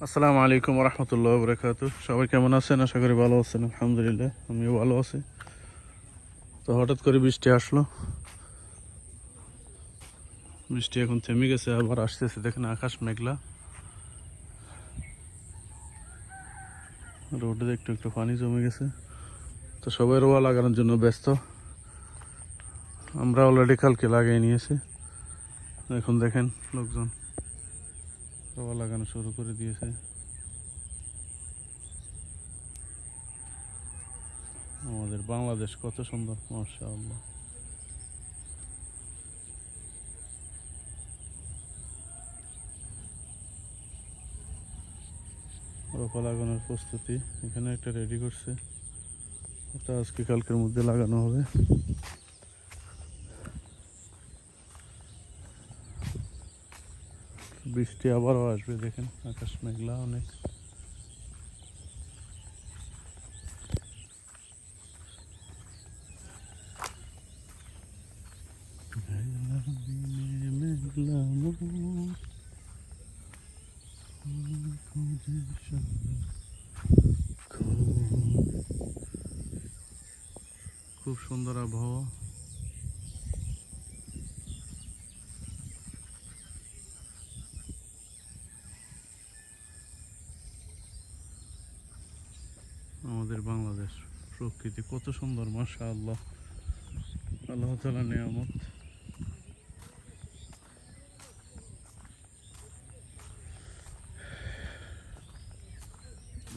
আসসালামু আলাইকুম রহমতুল্লাহ বরকাত। সবাই কেমন আছেন? আশা করি ভালো আছেন। আলহামদুলিল্লাহ, আমিও ভালো আছি। তো হঠাৎ করে বৃষ্টি আসলো, বৃষ্টি এখন থেমে গেছে, আবার আসতেছে। দেখেন আকাশ মেঘলা, রোডে একটু একটু পানি জমে গেছে। তো সবাই রোয়া লাগানোর জন্য ব্যস্ত। আমরা অলরেডি কালকে লাগিয়ে নিয়েছি। এখন দেখেন লোকজন রোয়া লাগানো শুরু করে দিয়েছে। আমাদের বাংলাদেশ কত সুন্দর, মাশাআল্লাহ। রোপা লাগানোর প্রস্তুতি এখানে একটা রেডি করছে, ওটা আজকে কালকের মধ্যে লাগানো হবে। বৃষ্টি আবারও আসবে, দেখেন আকাশ মেঘলা অনেক। খুব সুন্দর আবহাওয়া। আমাদের বাংলাদেশ প্রকৃতি কত সুন্দর, মাশাআল্লাহ, আল্লাহ তাআলার নিয়ামত।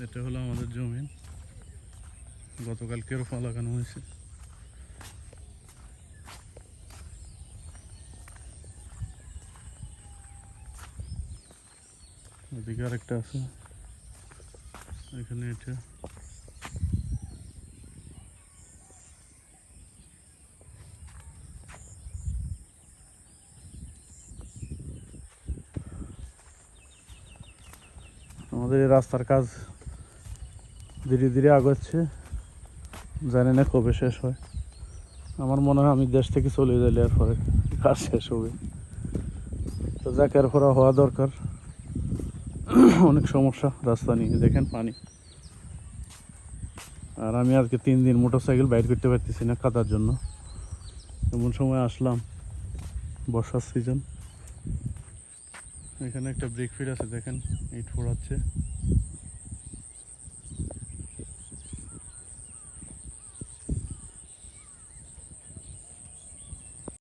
এটা হলো আমাদের জমিন, গতকালকে রোপা লাগানো হয়েছে। ওদিকে আরেকটা আছে, এখানে এটা। আমাদের এই রাস্তার কাজ ধীরে ধীরে আগাচ্ছে, জানি না কবে শেষ হয়। আমার মনে হয় আমি দেশ থেকে চলে গেলে এর পরে কাজ শেষ হবে। তো যাকে এর পরে হওয়া দরকার। অনেক সমস্যা রাস্তা নিয়ে, দেখেন পানি। আর আমি আজকে 3 দিন মোটরসাইকেল বাইর করতে পারতেছি না কাদার জন্য। এমন সময় আসলাম, বর্ষার সিজন। এখানে একটা ব্রেক ফিট আছে, দেখেন ইট ফোড়াচ্ছে।